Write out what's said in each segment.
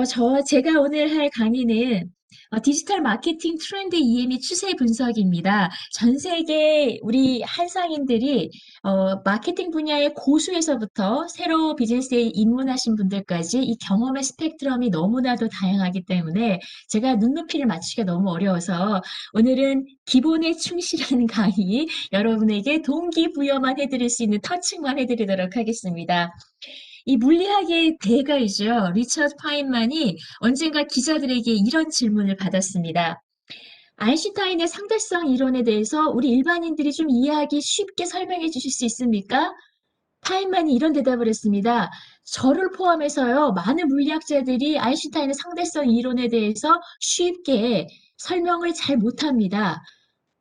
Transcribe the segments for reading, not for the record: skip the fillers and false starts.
제가 오늘 할 강의는 디지털 마케팅 트렌드 EM의 추세 분석입니다. 전 세계 우리 한상인들이 마케팅 분야의 고수에서부터 새로 비즈니스에 입문하신 분들까지 이 경험의 스펙트럼이 너무나도 다양하기 때문에 제가 눈높이를 맞추기가 너무 어려워서 오늘은 기본에 충실한 강의, 여러분에게 동기부여만 해드릴 수 있는 터칭만 해드리도록 하겠습니다. 이 물리학의 대가이죠. 리처드 파인만이 언젠가 기자들에게 이런 질문을 받았습니다. 아인슈타인의 상대성 이론에 대해서 우리 일반인들이 좀 이해하기 쉽게 설명해 주실 수 있습니까? 파인만이 이런 대답을 했습니다. 저를 포함해서요, 많은 물리학자들이 아인슈타인의 상대성 이론에 대해서 쉽게 설명을 잘 못합니다.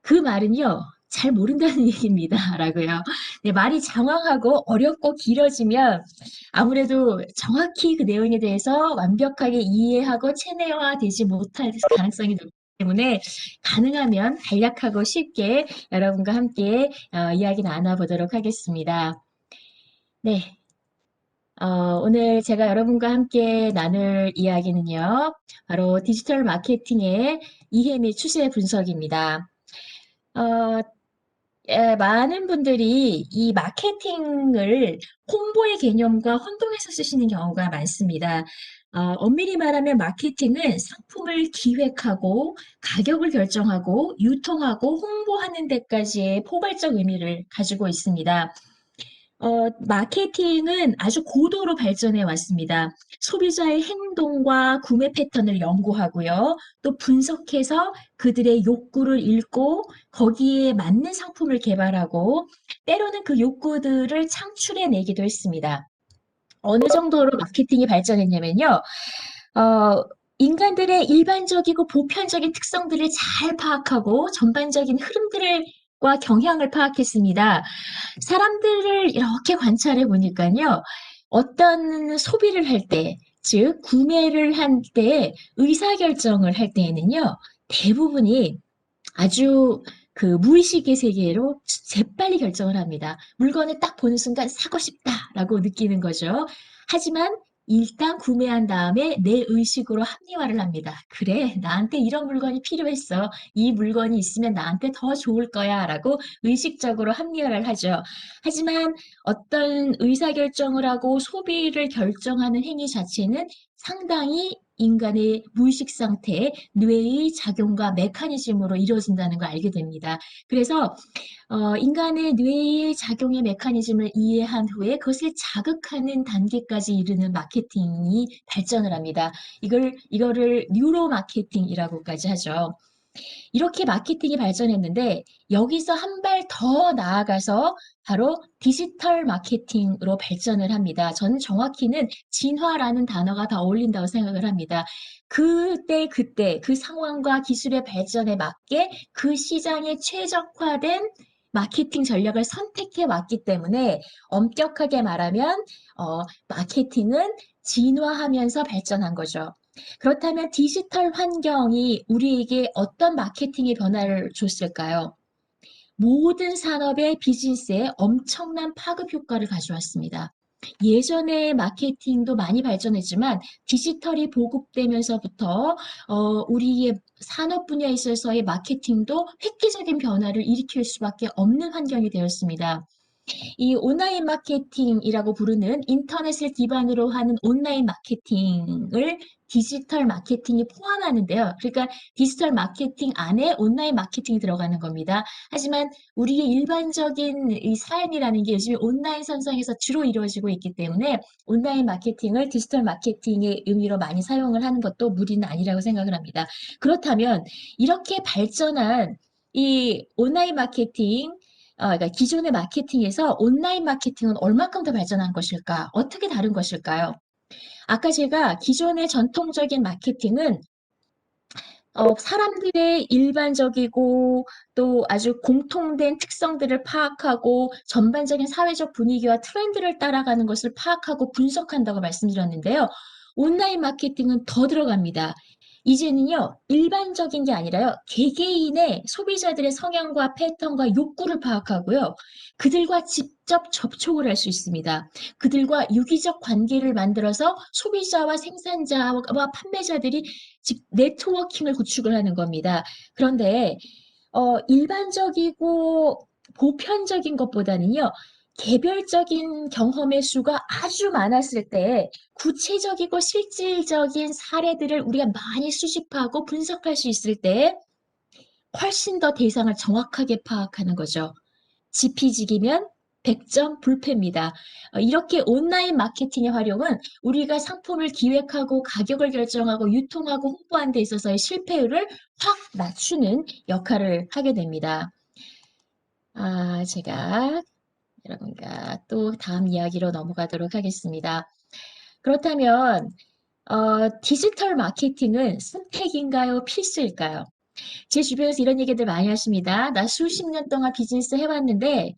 그 말은요, 잘 모른다는 얘기입니다. 라고요. 네, 말이 장황하고 어렵고 길어지면 아무래도 정확히 그 내용에 대해서 완벽하게 이해하고 체내화되지 못할 가능성이 높기 때문에 가능하면 간략하고 쉽게 여러분과 함께 이야기 나눠보도록 하겠습니다. 네. 오늘 제가 여러분과 함께 나눌 이야기는요, 바로 디지털 마케팅의 이해 및 추세 분석입니다. 어, 많은 분들이 이 마케팅을 홍보의 개념과 혼동해서 쓰시는 경우가 많습니다. 엄밀히 말하면 마케팅은 상품을 기획하고 가격을 결정하고 유통하고 홍보하는 데까지의 포괄적 의미를 가지고 있습니다. 마케팅은 아주 고도로 발전해 왔습니다. 소비자의 행동과 구매 패턴을 연구하고요. 또 분석해서 그들의 욕구를 읽고 거기에 맞는 상품을 개발하고 때로는 그 욕구들을 창출해 내기도 했습니다. 어느 정도로 마케팅이 발전했냐면요. 어, 인간들의 일반적이고 보편적인 특성들을 잘 파악하고 전반적인 흐름들과 경향을 파악했습니다. 사람들을 이렇게 관찰해 보니까요. 어떤 소비를 할 때, 즉 구매를 한 때 의사결정을 할 때에는요. 대부분이 아주 그 무의식의 세계로 재빨리 결정을 합니다. 물건을 딱 보는 순간 사고 싶다라고 느끼는 거죠. 하지만 일단 구매한 다음에 내 의식으로 합리화를 합니다. 그래, 나한테 이런 물건이 필요했어. 이 물건이 있으면 나한테 더 좋을 거야. 라고 의식적으로 합리화를 하죠. 하지만 어떤 의사결정을 하고 소비를 결정하는 행위 자체는 상당히 인간의 무의식 상태, 뇌의 작용과 메커니즘으로 이루어진다는 걸 알게 됩니다. 그래서 인간의 뇌의 작용의 메커니즘을 이해한 후에 그것을 자극하는 단계까지 이르는 마케팅이 발전을 합니다. 이거를 뉴로 마케팅이라고까지 하죠. 이렇게 마케팅이 발전했는데 여기서 한 발 더 나아가서 바로 디지털 마케팅으로 발전을 합니다. 저는 정확히는 진화라는 단어가 더 어울린다고 생각을 합니다. 그때 그 상황과 기술의 발전에 맞게 그 시장에 최적화된 마케팅 전략을 선택해 왔기 때문에 엄격하게 말하면 마케팅은 진화하면서 발전한 거죠. 그렇다면 디지털 환경이 우리에게 어떤 마케팅의 변화를 줬을까요? 모든 산업의 비즈니스에 엄청난 파급 효과를 가져왔습니다. 예전에 마케팅도 많이 발전했지만 디지털이 보급되면서부터 우리의 산업 분야에 있어서의 마케팅도 획기적인 변화를 일으킬 수밖에 없는 환경이 되었습니다. 이 온라인 마케팅이라고 부르는 인터넷을 기반으로 하는 온라인 마케팅을 디지털 마케팅이 포함하는데요. 그러니까 디지털 마케팅 안에 온라인 마케팅이 들어가는 겁니다. 하지만 우리의 일반적인 이 삶이라는 게 요즘 온라인 선상에서 주로 이루어지고 있기 때문에 온라인 마케팅을 디지털 마케팅의 의미로 많이 사용을 하는 것도 무리는 아니라고 생각을 합니다. 그렇다면 이렇게 발전한 이 온라인 마케팅 그러니까 기존의 마케팅에서 온라인 마케팅은 얼마큼 더 발전한 것일까? 어떻게 다른 것일까요? 아까 제가 기존의 전통적인 마케팅은 사람들의 일반적이고 또 아주 공통된 특성들을 파악하고 전반적인 사회적 분위기와 트렌드를 따라가는 것을 파악하고 분석한다고 말씀드렸는데요. 온라인 마케팅은 더 들어갑니다. 이제는요, 일반적인 게 아니라요, 개개인의 소비자들의 성향과 패턴과 욕구를 파악하고요, 그들과 직접 접촉을 할 수 있습니다. 그들과 유기적 관계를 만들어서 소비자와 생산자와 판매자들이 네트워킹을 구축을 하는 겁니다. 그런데 일반적이고 보편적인 것보다는요, 개별적인 경험의 수가 아주 많았을 때 구체적이고 실질적인 사례들을 우리가 많이 수집하고 분석할 수 있을 때 훨씬 더 대상을 정확하게 파악하는 거죠. 지피지기면 100점 불패입니다. 이렇게 온라인 마케팅의 활용은 우리가 상품을 기획하고 가격을 결정하고 유통하고 홍보하는 데 있어서의 실패율을 확 낮추는 역할을 하게 됩니다. 제가 여러분과 또 다음 이야기로 넘어가도록 하겠습니다. 그렇다면 디지털 마케팅은 선택인가요? 필수일까요? 제 주변에서 이런 얘기들 많이 하십니다. 나 수십 년 동안 비즈니스 해왔는데,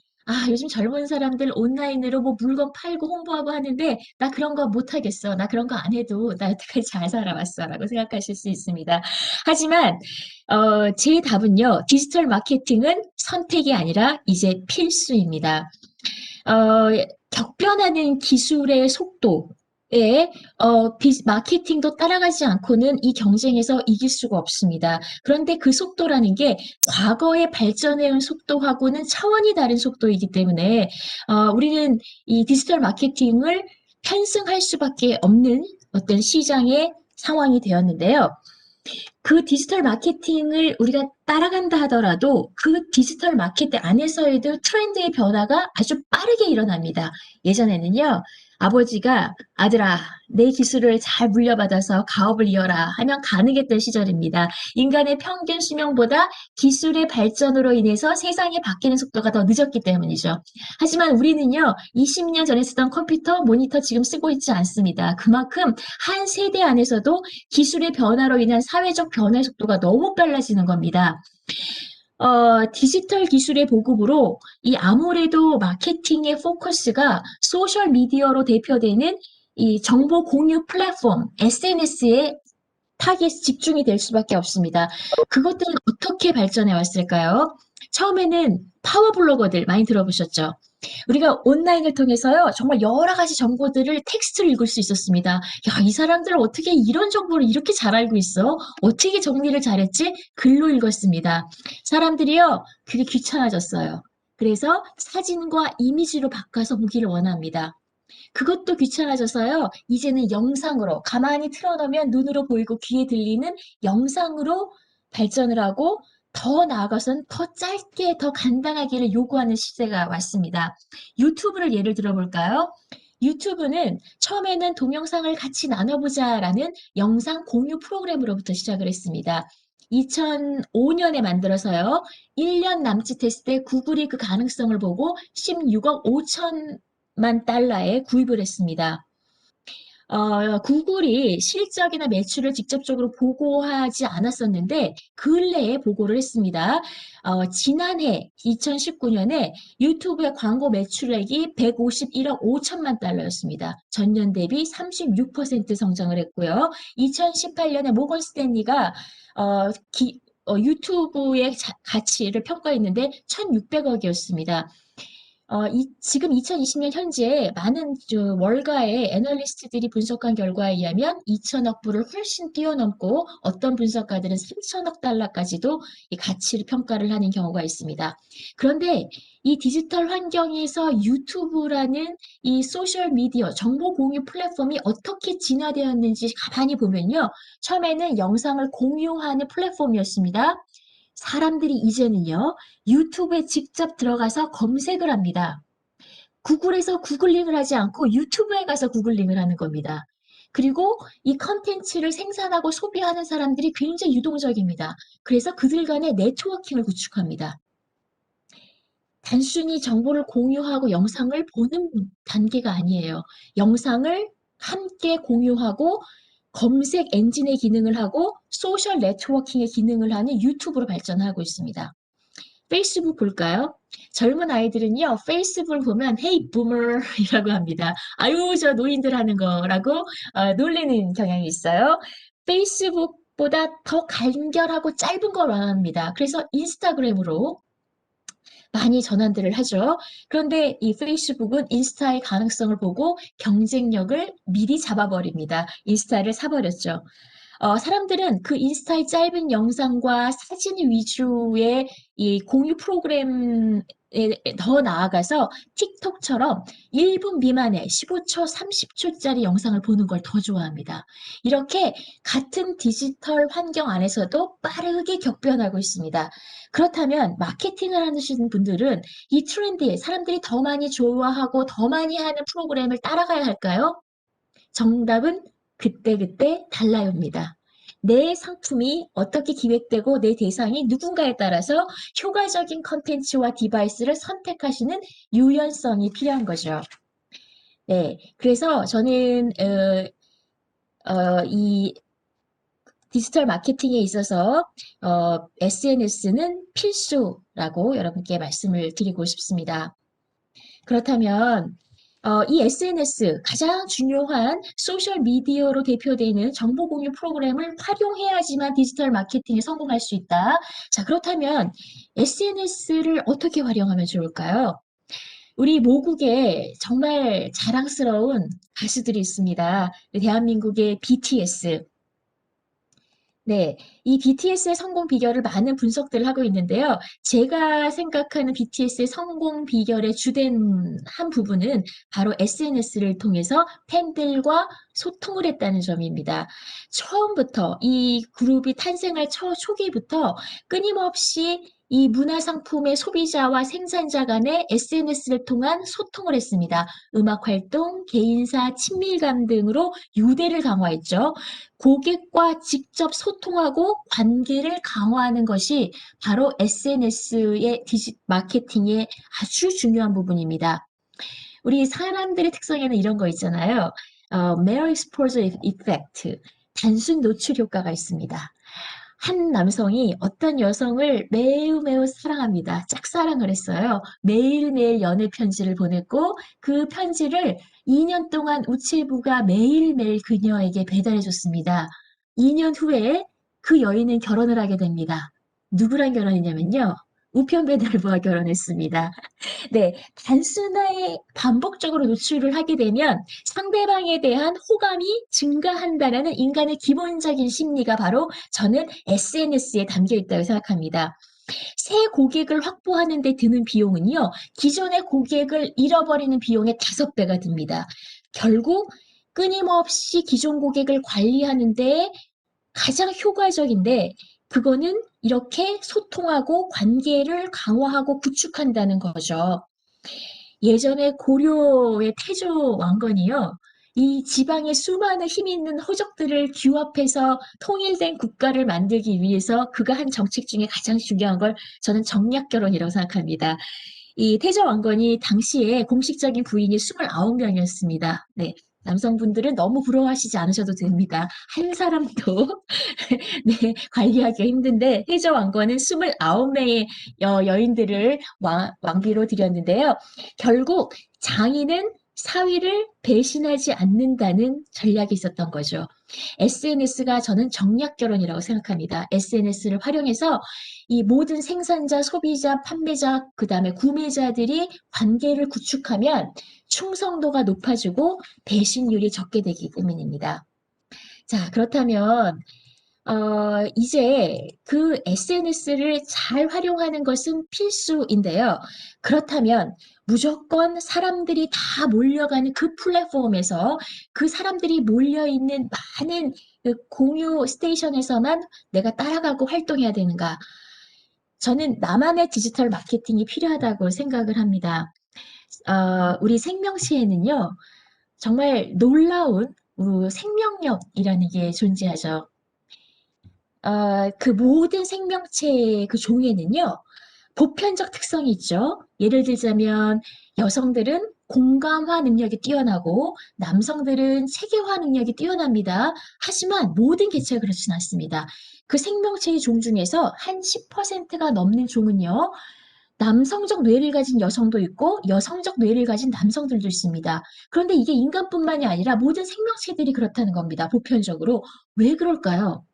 요즘 젊은 사람들 온라인으로 뭐 물건 팔고 홍보하고 하는데, 나 그런 거 못하겠어. 나 그런 거 안 해도 나 여태까지 잘 살아왔어. 라고 생각하실 수 있습니다. 하지만, 제 답은요, 디지털 마케팅은 선택이 아니라 이제 필수입니다. 어, 격변하는 기술의 속도에 마케팅도 따라가지 않고는 이 경쟁에서 이길 수가 없습니다. 그런데 그 속도라는 게 과거에 발전해온 속도하고는 차원이 다른 속도이기 때문에 우리는 이 디지털 마케팅을 편승할 수밖에 없는 어떤 시장의 상황이 되었는데요. 그 디지털 마케팅을 우리가 따라간다 하더라도 그 디지털 마케팅 안에서에도 트렌드의 변화가 아주 빠르게 일어납니다. 예전에는요, 아버지가 아들아, 내 기술을 잘 물려받아서 가업을 이어라 하면 가능했던 시절입니다. 인간의 평균 수명보다 기술의 발전으로 인해서 세상이 바뀌는 속도가 더 늦었기 때문이죠. 하지만 우리는요, 20년 전에 쓰던 컴퓨터, 모니터 지금 쓰고 있지 않습니다. 그만큼 한 세대 안에서도 기술의 변화로 인한 사회적 변화의 속도가 너무 빨라지는 겁니다. 디지털 기술의 보급으로 이 아무래도 마케팅의 포커스가 소셜 미디어로 대표되는 이 정보 공유 플랫폼, SNS에 타겟 집중이 될 수밖에 없습니다. 그것들은 어떻게 발전해 왔을까요? 처음에는 파워블로거들 많이 들어보셨죠? 우리가 온라인을 통해서요, 정말 여러 가지 정보들을 텍스트를 읽을 수 있었습니다. 야, 이 사람들 어떻게 이런 정보를 이렇게 잘 알고 있어? 어떻게 정리를 잘했지? 글로 읽었습니다. 사람들이요, 그게 귀찮아졌어요. 그래서 사진과 이미지로 바꿔서 보기를 원합니다. 그것도 귀찮아져서요, 이제는 영상으로, 가만히 틀어놓으면 눈으로 보이고 귀에 들리는 영상으로 발전을 하고 더 나아가서는 더 짧게, 더 간단하기를 요구하는 시대가 왔습니다. 유튜브를 예를 들어볼까요? 유튜브는 처음에는 동영상을 같이 나눠보자라는 영상 공유 프로그램으로부터 시작을 했습니다. 2005년에 만들어서요, 1년 남짓 했을 때 구글이 그 가능성을 보고 16억 5천만 달러에 구입을 했습니다. 구글이 실적이나 매출을 직접적으로 보고하지 않았었는데 근래에 보고를 했습니다. 지난해 2019년에 유튜브의 광고 매출액이 151억 5천만 달러였습니다. 전년 대비 36% 성장을 했고요. 2018년에 모건 스탠리가 유튜브의 가치를 평가했는데 1,600억이었습니다. 지금 2020년 현재 많은 월가의 애널리스트들이 분석한 결과에 의하면 2천억 불을 훨씬 뛰어넘고 어떤 분석가들은 3천억 달러까지도 이 가치를 평가를 하는 경우가 있습니다. 그런데 이 디지털 환경에서 유튜브라는 이 소셜 미디어 정보 공유 플랫폼이 어떻게 진화되었는지 가만히 보면요. 처음에는 영상을 공유하는 플랫폼이었습니다. 사람들이 이제는요, 유튜브에 직접 들어가서 검색을 합니다. 구글에서 구글링을 하지 않고 유튜브에 가서 구글링을 하는 겁니다. 그리고 이 컨텐츠를 생산하고 소비하는 사람들이 굉장히 유동적입니다. 그래서 그들 간의 네트워킹을 구축합니다. 단순히 정보를 공유하고 영상을 보는 단계가 아니에요. 영상을 함께 공유하고 검색 엔진의 기능을 하고 소셜 네트워킹의 기능을 하는 유튜브로 발전하고 있습니다. 페이스북 볼까요? 젊은 아이들은요, 페이스북을 보면 헤이 부머이라고 합니다. 아유, 저 노인들 하는 거라고 놀리는 경향이 있어요. 페이스북 페이스북보다 더 간결하고 짧은 걸 원합니다. 그래서 인스타그램으로 많이 전환들을 하죠. 그런데 이 페이스북은 인스타의 가능성을 보고 경쟁력을 미리 잡아버립니다. 인스타를 사버렸죠. 사람들은 그 인스타의 짧은 영상과 사진 위주의 이 공유 프로그램에 더 나아가서 틱톡처럼 1분 미만의 15초, 30초짜리 영상을 보는 걸 더 좋아합니다. 이렇게 같은 디지털 환경 안에서도 빠르게 격변하고 있습니다. 그렇다면 마케팅을 하시는 분들은 이 트렌드에 사람들이 더 많이 좋아하고 더 많이 하는 프로그램을 따라가야 할까요? 정답은 그때그때 달라요입니다. 내 상품이 어떻게 기획되고 내 대상이 누군가에 따라서 효과적인 컨텐츠와 디바이스를 선택하시는 유연성이 필요한 거죠. 네, 그래서 저는 이 디지털 마케팅에 있어서 SNS는 필수라고 여러분께 말씀을 드리고 싶습니다. 그렇다면 이 SNS 가장 중요한 소셜 미디어로 대표되는 정보 공유 프로그램을 활용해야지만 디지털 마케팅에 성공할 수 있다. 자, 그렇다면 SNS를 어떻게 활용하면 좋을까요? 우리 모국에 정말 자랑스러운 가수들이 있습니다. 대한민국의 BTS. 네, 이 BTS의 성공 비결을 많은 분석들을 하고 있는데요. 제가 생각하는 BTS의 성공 비결의 주된 한 부분은 바로 SNS를 통해서 팬들과 소통을 했다는 점입니다. 처음부터 이 그룹이 탄생할 초기부터 끊임없이 이 문화상품의 소비자와 생산자 간의 SNS를 통한 소통을 했습니다. 음악 활동, 개인사, 친밀감 등으로 유대를 강화했죠. 고객과 직접 소통하고 관계를 강화하는 것이 바로 SNS의 마케팅의 아주 중요한 부분입니다. 우리 사람들의 특성에는 이런 거 있잖아요. Mere Exposure Effect, 단순 노출 효과가 있습니다. 한 남성이 어떤 여성을 매우 매우 사랑합니다. 짝사랑을 했어요. 매일매일 연애 편지를 보냈고 그 편지를 2년 동안 우체부가 매일매일 그녀에게 배달해 줬습니다. 2년 후에 그 여인은 결혼을 하게 됩니다. 누구랑 결혼했냐면요. 우편 배달부와 결혼했습니다. 네, 단순하게 반복적으로 노출을 하게 되면 상대방에 대한 호감이 증가한다는 인간의 기본적인 심리가 바로 저는 SNS에 담겨 있다고 생각합니다. 새 고객을 확보하는 데 드는 비용은요, 기존의 고객을 잃어버리는 비용의 5배가 듭니다. 결국 끊임없이 기존 고객을 관리하는 데 가장 효과적인데 그거는 이렇게 소통하고 관계를 강화하고 구축한다는 거죠. 예전에 고려의 태조 왕건이요. 이 지방의 수많은 힘 있는 호족들을 규합해서 통일된 국가를 만들기 위해서 그가 한 정책 중에 가장 중요한 걸 저는 정략 결혼이라고 생각합니다. 이 태조 왕건이 당시에 공식적인 부인이 29명이었습니다. 네. 남성분들은 너무 부러워하시지 않으셔도 됩니다. 한 사람도 네, 관리하기가 힘든데 태조 왕건은 29명의 여인들을 왕비로 들였는데요. 결국 장인은 사위를 배신하지 않는다는 전략이 있었던 거죠. SNS가 저는 정략 결혼이라고 생각합니다. SNS를 활용해서 이 모든 생산자, 소비자, 판매자, 그 다음에 구매자들이 관계를 구축하면 충성도가 높아지고 배신율이 적게 되기 때문입니다. 자, 그렇다면 이제 그 SNS를 잘 활용하는 것은 필수인데요. 그렇다면 무조건 사람들이 다 몰려가는 그 플랫폼에서 그 사람들이 몰려있는 많은 그 공유 스테이션에서만 내가 따라가고 활동해야 되는가? 저는 나만의 디지털 마케팅이 필요하다고 생각을 합니다. 우리 생명체에는요, 정말 놀라운 생명력이라는 게 존재하죠. 그 모든 생명체의 그 종에는요, 보편적 특성이 있죠. 예를 들자면 여성들은 공감화 능력이 뛰어나고 남성들은 체계화 능력이 뛰어납니다. 하지만 모든 개체가 그렇지는 않습니다. 그 생명체의 종 중에서 한 10%가 넘는 종은요, 남성적 뇌를 가진 여성도 있고 여성적 뇌를 가진 남성들도 있습니다. 그런데 이게 인간뿐만이 아니라 모든 생명체들이 그렇다는 겁니다. 보편적으로. 왜 그럴까요?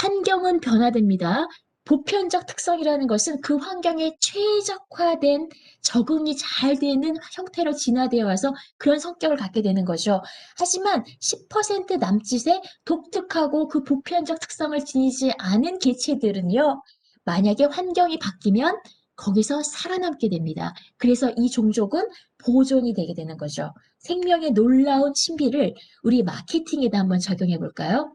환경은 변화됩니다. 보편적 특성이라는 것은 그 환경에 최적화된 적응이 잘 되는 형태로 진화되어 와서 그런 성격을 갖게 되는 거죠. 하지만 10% 남짓의 독특하고 그 보편적 특성을 지니지 않은 개체들은요, 만약에 환경이 바뀌면 거기서 살아남게 됩니다. 그래서 이 종족은 보존이 되게 되는 거죠. 생명의 놀라운 신비를 우리 마케팅에다 한번 적용해 볼까요?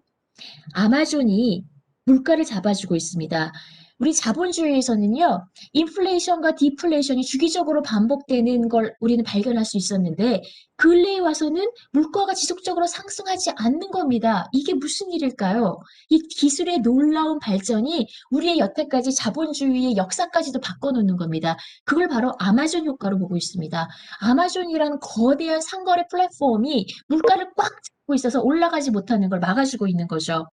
아마존이 물가를 잡아주고 있습니다. 우리 자본주의에서는요, 인플레이션과 디플레이션이 주기적으로 반복되는 걸 우리는 발견할 수 있었는데, 근래에 와서는 물가가 지속적으로 상승하지 않는 겁니다. 이게 무슨 일일까요? 이 기술의 놀라운 발전이 우리의 여태까지 자본주의의 역사까지도 바꿔놓는 겁니다. 그걸 바로 아마존 효과로 보고 있습니다. 아마존이라는 거대한 상거래 플랫폼이 물가를 꽉 잡고 있어서 올라가지 못하는 걸 막아주고 있는 거죠.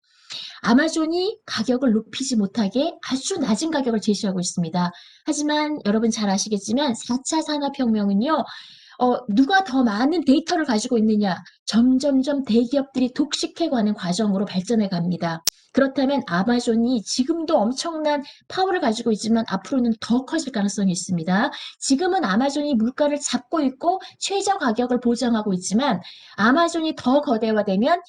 아마존이 가격을 높이지 못하게 아주 낮은 가격을 제시하고 있습니다. 하지만 여러분 잘 아시겠지만 4차 산업혁명은요. 누가 더 많은 데이터를 가지고 있느냐, 점점점 대기업들이 독식해가는 과정으로 발전해 갑니다. 그렇다면 아마존이 지금도 엄청난 파워를 가지고 있지만 앞으로는 더 커질 가능성이 있습니다. 지금은 아마존이 물가를 잡고 있고 최저 가격을 보장하고 있지만 아마존이 더 거대화되면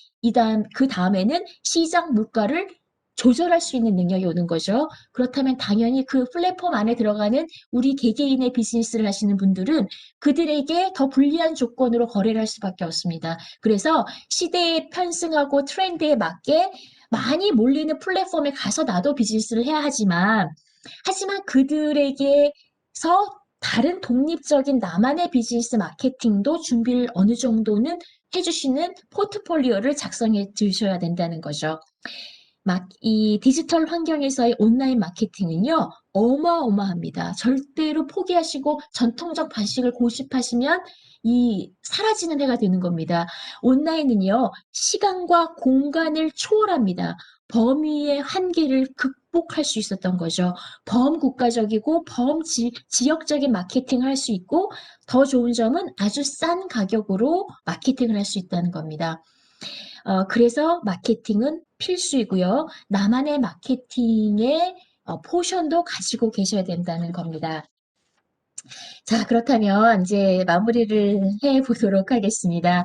그 다음에는 시장 물가를 조절할 수 있는 능력이 오는 거죠. 그렇다면 당연히 그 플랫폼 안에 들어가는 우리 개개인의 비즈니스를 하시는 분들은 그들에게 더 불리한 조건으로 거래를 할 수밖에 없습니다. 그래서 시대에 편승하고 트렌드에 맞게 많이 몰리는 플랫폼에 가서 나도 비즈니스를 해야 하지만 그들에게서 다른 독립적인 나만의 비즈니스 마케팅도 준비를 어느 정도는 해주시는 포트폴리오를 작성해 두셔야 된다는 거죠. 이 디지털 환경에서의 온라인 마케팅은요, 어마어마합니다. 절대로 포기하시고 전통적 방식을 고집하시면 사라지는 해가 되는 겁니다. 온라인은요, 시간과 공간을 초월합니다. 범위의 한계를 극복할 수 있었던 거죠. 범국가적이고 지역적인 마케팅을 할 수 있고, 더 좋은 점은 아주 싼 가격으로 마케팅을 할 수 있다는 겁니다. 그래서 마케팅은 필수이고요. 나만의 마케팅의 포션도 가지고 계셔야 된다는 겁니다. 자, 그렇다면 이제 마무리를 해 보도록 하겠습니다.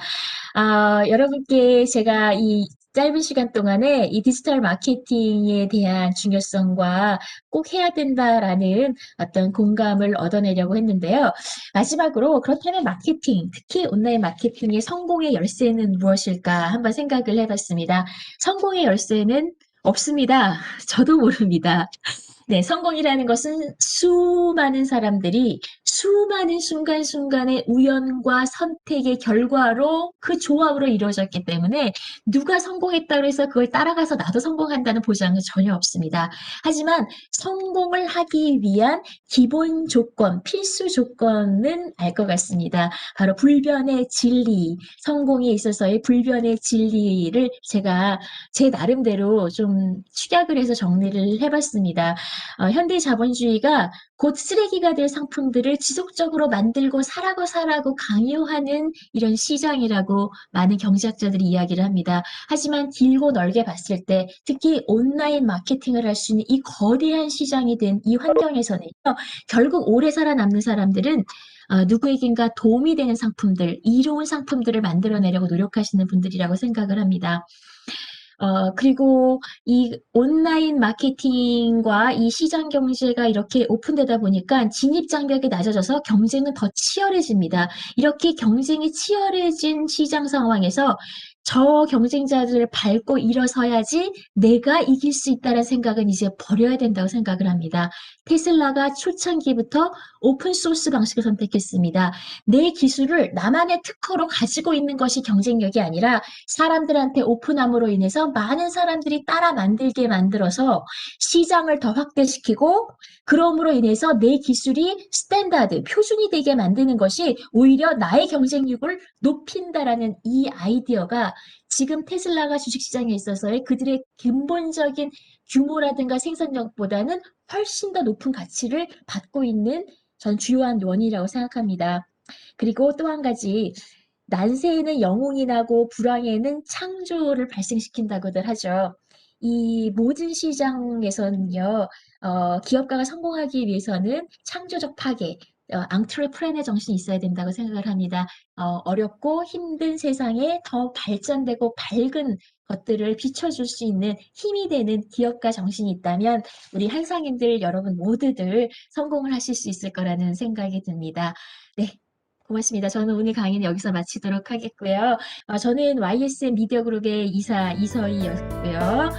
여러분께 제가 이 짧은 시간 동안에 이 디지털 마케팅에 대한 중요성과 꼭 해야 된다라는 어떤 공감을 얻어내려고 했는데요. 마지막으로 그렇다면 마케팅, 특히 온라인 마케팅의 성공의 열쇠는 무엇일까 한번 생각을 해봤습니다. 성공의 열쇠는 없습니다. 저도 모릅니다. 네, 성공이라는 것은 수많은 사람들이 수많은 순간순간의 우연과 선택의 결과로 그 조합으로 이루어졌기 때문에 누가 성공했다고 해서 그걸 따라가서 나도 성공한다는 보장은 전혀 없습니다. 하지만 성공을 하기 위한 기본 조건, 필수 조건은 알 것 같습니다. 바로 불변의 진리, 성공에 있어서의 불변의 진리를 제가 제 나름대로 좀 축약을 해서 정리를 해봤습니다. 현대 자본주의가 곧 쓰레기가 될 상품들을 지속적으로 만들고 사라고 강요하는 이런 시장이라고 많은 경제학자들이 이야기를 합니다. 하지만 길고 넓게 봤을 때 특히 온라인 마케팅을 할 수 있는 이 거대한 시장이 된 이 환경에서는요. 결국 오래 살아남는 사람들은 누구에겐가 도움이 되는 상품들, 이로운 상품들을 만들어내려고 노력하시는 분들이라고 생각을 합니다. 그리고 이 온라인 마케팅과 이 시장 경제가 이렇게 오픈되다 보니까 진입 장벽이 낮아져서 경쟁은 더 치열해집니다. 이렇게 경쟁이 치열해진 시장 상황에서 저 경쟁자들을 밟고 일어서야지 내가 이길 수 있다는 생각은 이제 버려야 된다고 생각을 합니다. 테슬라가 초창기부터 오픈소스 방식을 선택했습니다. 내 기술을 나만의 특허로 가지고 있는 것이 경쟁력이 아니라 사람들한테 오픈함으로 인해서 많은 사람들이 따라 만들게 만들어서 시장을 더 확대시키고 그럼으로 인해서 내 기술이 스탠다드, 표준이 되게 만드는 것이 오히려 나의 경쟁력을 높인다라는 이 아이디어가 지금 테슬라가 주식시장에 있어서의 그들의 근본적인 규모라든가 생산력보다는 훨씬 더 높은 가치를 받고 있는 전 주요한 원인이라고 생각합니다. 그리고 또 한 가지 난세에는 영웅이 나고 불황에는 창조를 발생시킨다고들 하죠. 이 모든 시장에서는요, 기업가가 성공하기 위해서는 창조적 파괴, 앙트레프레네 정신이 있어야 된다고 생각을 합니다. 어렵고 힘든 세상에 더 발전되고 밝은 것들을 비춰줄 수 있는 힘이 되는 기업가 정신이 있다면 우리 한상인들 여러분 모두들 성공을 하실 수 있을 거라는 생각이 듭니다. 네. 고맙습니다. 저는 오늘 강의는 여기서 마치도록 하겠고요. 저는 YSM 미디어 그룹의 이사 이서희였고요.